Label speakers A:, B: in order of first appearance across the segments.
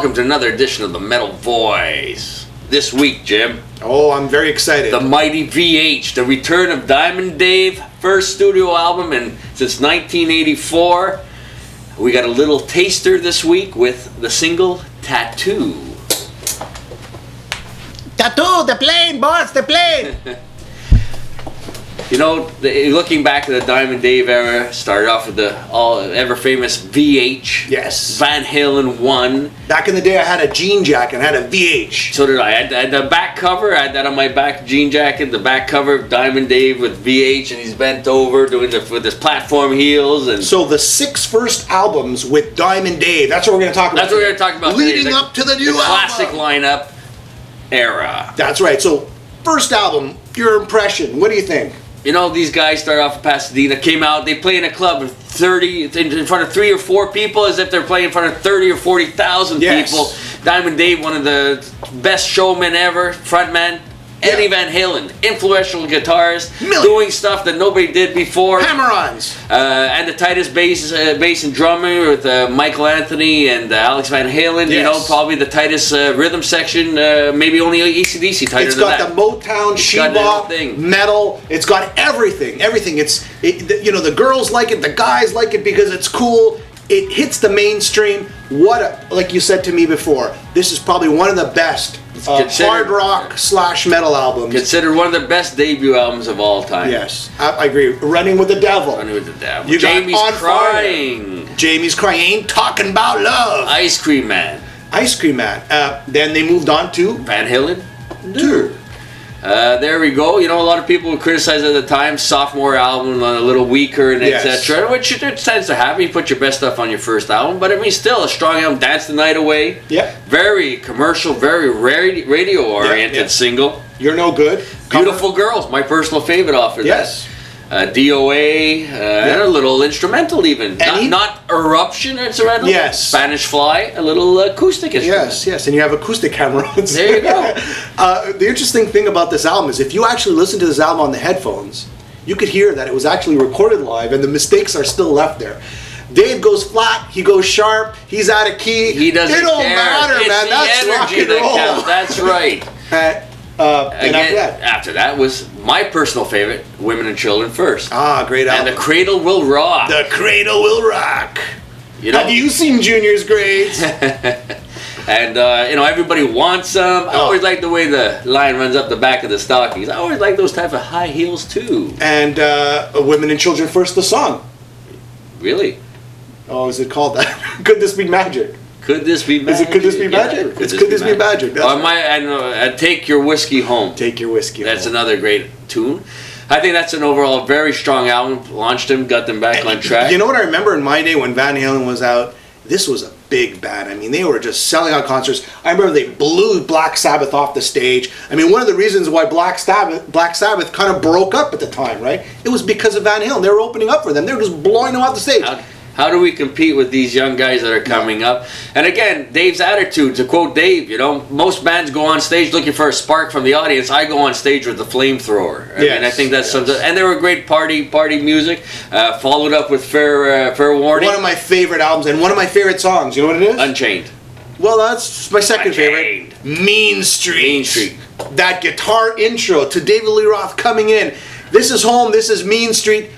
A: welcome to another edition of the Metal Voice. This week, Jim.
B: Oh, I'm very excited.
A: The mighty VH, the return of Diamond Dave, first studio album since 1984. We got a little taster this week with the single Tattoo.
B: Tattoo, the plane, boss, the plane!
A: You know, looking back at the Diamond Dave era, started off with the ever-famous VH.
B: Yes.
A: Van Halen 1.
B: Back in the day, I had a jean jacket and had a VH.
A: So did I. I had the back cover. I had that on my back jean jacket. The back cover of Diamond Dave with VH, and he's bent over doing with his platform heels. And
B: so the 6 first albums with Diamond Dave. That's what we're going to talk about.
A: That's what we're going to talk about.
B: Leading
A: today.
B: up to the new
A: classic
B: album.
A: lineup era.
B: That's right. So first album, your impression. What do you think?
A: You know, these guys started off in Pasadena, came out, they play in a club with 30, in front of 3 or 4 people, as if they're playing in front of 30 or 40,000 people. Diamond Dave, one of the best showmen ever, frontman. Eddie Van Halen, influential guitarist, doing stuff that nobody did before.
B: Hammer-ons.
A: And the tightest bass and drummer with Michael Anthony and Alex Van Halen.
B: Yes.
A: You know, probably the tightest rhythm section, maybe only AC/DC tighter
B: It's
A: than
B: got
A: that.
B: the Motown, Sheba, metal. It's got everything. You know, the girls like it, the guys like it because it's cool. It hits the mainstream. Like you said to me before, this is probably one of the best hard rock / metal albums.
A: Considered one of the best debut albums of all time.
B: Yes, I agree. Running with the Devil.
A: Running with the Devil.
B: You
A: Jamie's
B: got On
A: Crying.
B: Fire. Jamie's Crying. Ain't Talking About Love.
A: Ice Cream Man.
B: Ice Cream Man. Then they moved on to
A: Van Halen.
B: Dude.
A: There we go. You know, a lot of people would criticize at the time sophomore album a little weaker and etc. Which it tends to happen. You put your best stuff on your first album, but I mean, still a strong album. Dance the Night Away.
B: Yeah.
A: Very commercial, very radio oriented single.
B: You're No Good.
A: Beautiful Girls, my personal favorite off of
B: Yes.
A: that. DOA, and a little instrumental even. Not Eruption instrumental.
B: Yes.
A: Spanish Fly, a little acoustic instrumental.
B: Yes, and you have acoustic cameras.
A: There you go.
B: The interesting thing about this album is if you actually listen to this album on the headphones, you could hear that it was actually recorded live and the mistakes are still left there. Dave goes flat, he goes sharp, he's out of key.
A: He doesn't
B: It don't
A: care.
B: matter,
A: It's
B: man.
A: the
B: That's rock
A: energy
B: and
A: that
B: roll.
A: counts. That's right.
B: And
A: after that was my personal favorite, Women and Children First.
B: Ah, great album.
A: And The Cradle Will Rock.
B: The Cradle Will Rock.
A: You know,
B: have you seen Junior's grades?
A: And you know, everybody wants some. I always like the way the line runs up the back of the stockings. I always like those type of high heels too.
B: And Women and Children First, the song.
A: Really?
B: Oh, is it called that? Could This Be Magic?
A: Could This Be Magic?
B: Is it Could This Be Magic? It's Could This Be Magic.
A: And Take Your Whiskey Home.
B: Take Your Whiskey Home.
A: That's another great tune. I think that's an overall very strong album. Launched them, got them back on track.
B: You know what I remember in my day when Van Halen was out? This was a big band. I mean, they were just selling out concerts. I remember they blew Black Sabbath off the stage. I mean, one of the reasons why Black Sabbath kind of broke up at the time, right? It was because of Van Halen. They were opening up for them. They were just blowing them off the stage.
A: How do we compete with these young guys that are coming up? And again, Dave's attitude, to quote Dave, you know, most bands go on stage looking for a spark from the audience. I go on stage with the flamethrower. I mean, I think that's something. And they were great party music. Followed up with Fair Warning.
B: One of my favorite albums and one of my favorite songs. You know what it is?
A: Unchained.
B: Well, that's my second favorite. Mean Street.
A: Mean Street.
B: That guitar intro to David Lee Roth coming in. This is home. This is Mean Street.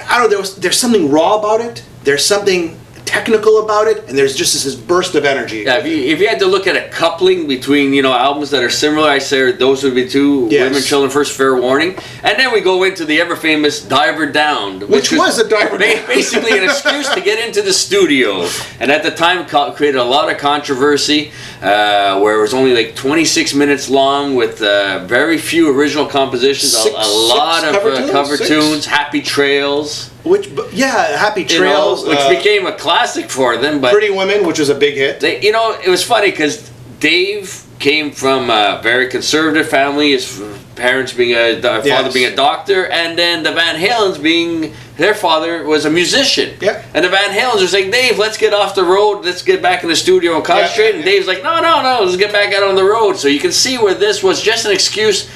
B: I don't know. There's something raw about it. There's something technical about it, and there's just this burst of energy.
A: Yeah, if you had to look at a coupling between, you know, albums that are similar, I say those would be two. Women, Children First, Fair Warning, and then we go into the ever famous Diver Down,
B: which was a Diver Down,
A: basically an excuse to get into the studio, and at the time created a lot of controversy, where it was only like 26 minutes long with very few original compositions, a lot of cover tunes, Happy Trails.
B: Happy Trails,
A: which became a classic for them. But
B: Pretty Women, which was a big hit.
A: You know, it was funny because Dave came from a very conservative family. His parents being father being a doctor, and then the Van Halens being their father was a musician.
B: Yeah.
A: And the Van Halens were saying, Dave, let's get off the road. Let's get back in the studio and concentrate. And Dave's like, no, let's get back out on the road. So you can see where this was just an excuse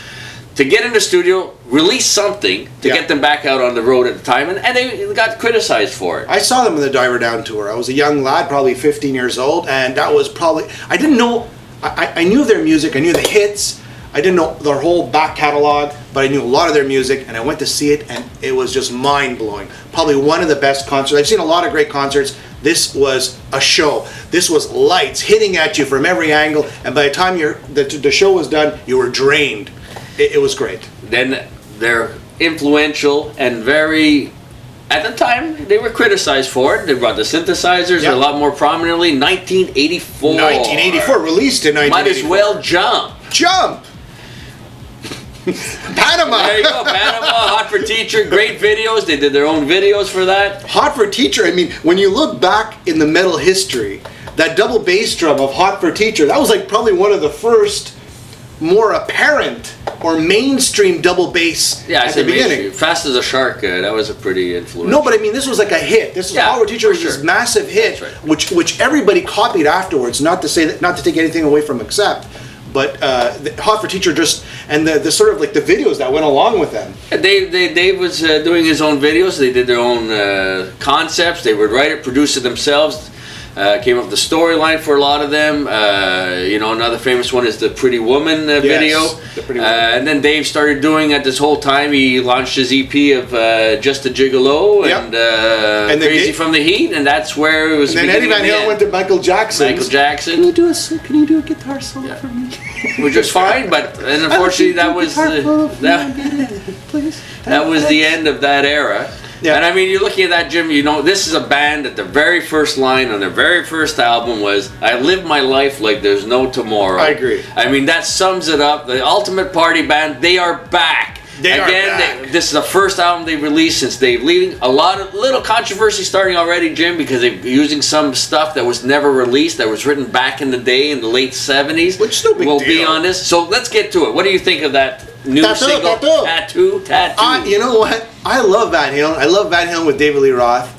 A: to get in the studio, release something to get them back out on the road at the time, and they got criticized for it.
B: I saw them on the Diver Down tour. I was a young lad, probably 15 years old, and that was probably, I didn't know, I knew their music, I knew the hits, I didn't know their whole back catalog, but I knew a lot of their music, and I went to see it, and it was just mind-blowing. Probably one of the best concerts. I've seen a lot of great concerts. This was a show. This was lights hitting at you from every angle, and by the time the show was done, you were drained. It was great.
A: Then they're influential and very, at the time, they were criticized for it. They brought the synthesizers a lot more prominently. 1984.
B: 1984, released in 1984.
A: Might as well jump.
B: Jump! Panama!
A: There you go, Panama, Hot for Teacher, great videos. They did their own videos for that.
B: Hot for Teacher, I mean, when you look back in the metal history, that double bass drum of Hot for Teacher, that was like probably one of the first more apparent or mainstream double bass at the beginning.
A: Fast as a Shark, that was a pretty influential.
B: No, but I mean, this was like a hit. This was Hot for Teacher was this massive hit, which everybody copied afterwards. Not to say that, not to take anything away from Accept, but Hot for Teacher just, and the sort of like the videos that went along with them.
A: Dave was doing his own videos. They did their own concepts. They would write it, produce it themselves. Came up with the storyline for a lot of them. You know, another famous one is the Pretty Woman video.
B: The Pretty Woman.
A: And then Dave started doing it this whole time. He launched his EP of Just a Gigolo and Crazy from the Heat, and that's where it was.
B: And then Eddie Van Halen went to Michael Jackson.
A: Michael Jackson.
B: Can you do a guitar solo for me?
A: Which was fine, but unfortunately that was the end of that era. Yeah. And I mean, you're looking at that, Jim, you know, this is a band that the very first line on their very first album was, I live my life like there's no tomorrow.
B: I agree.
A: I mean, that sums it up. The ultimate party band, they are back. This is the first album they've released since they've leaving. A little controversy starting already, Jim, because they're using some stuff that was never released, that was written back in the day in the late 70s.
B: Which is no big deal.
A: We'll be on this. So let's get to it. What do you think of that new single? Tattoo.
B: You know what? I love Van Halen. I love Van Halen with David Lee Roth.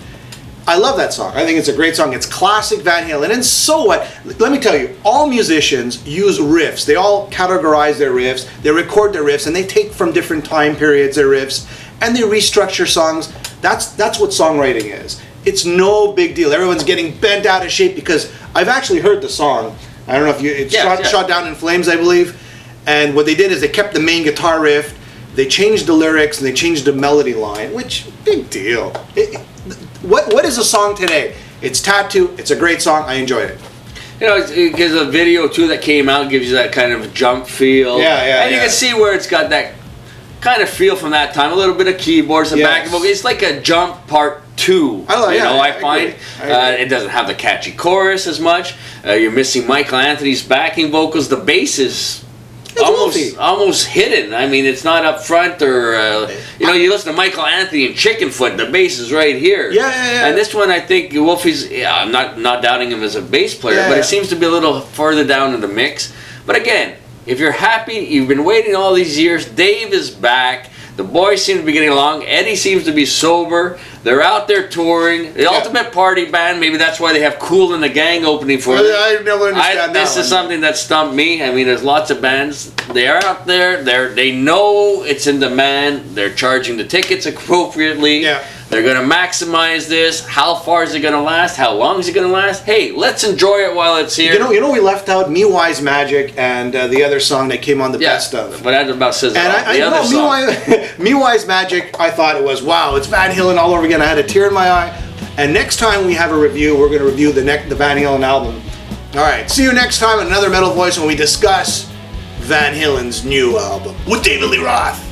B: I love that song. I think it's a great song. It's classic Van Halen. And so what? Let me tell you, all musicians use riffs. They all categorize their riffs. They record their riffs, and they take from different time periods their riffs, and they restructure songs. That's what songwriting is. It's no big deal. Everyone's getting bent out of shape because I've actually heard the song. I don't know if it's shot down in flames, I believe. And what they did is they kept the main guitar riff. They changed the lyrics and they changed the melody line, which, big deal. What is a song today? It's Tattoo. It's a great song. I enjoyed it.
A: You know, because a video too that came out gives you that kind of jump feel. And you can see where it's got that kind of feel from that time. A little bit of keyboards and backing vocals. It's like a Jump Part 2. I find it doesn't have the catchy chorus as much. You're missing Michael Anthony's backing vocals. The bass is almost hidden. I mean, it's not up front or you know. You listen to Michael Anthony and Chickenfoot, the bass is right here. And this one, I think Wolfie's. I'm not doubting him as a bass player, but it seems to be a little further down in the mix. But again, if you're happy, you've been waiting all these years. Dave is back. The boys seem to be getting along. Eddie seems to be sober. They're out there touring. The ultimate party band. Maybe that's why they have Kool and the Gang opening for them.
B: I never understand that.
A: This is something that stumped me. I mean, there's lots of bands. They are out there. They know it's in demand. They're charging the tickets appropriately. They're going to maximize this. How far is it going to last? How long is it going to last? Hey, let's enjoy it while it's here.
B: You know we left out Me Wise Magic and the other song that came on the best of.
A: But that about says it all. The other song.
B: Me Wise Magic, I thought it was, wow, it's Van Halen all over again. I had a tear in my eye. And next time we have a review, we're going to review the Van Halen album. All right, see you next time at Another Metal Voice when we discuss Van Halen's new album with David Lee Roth.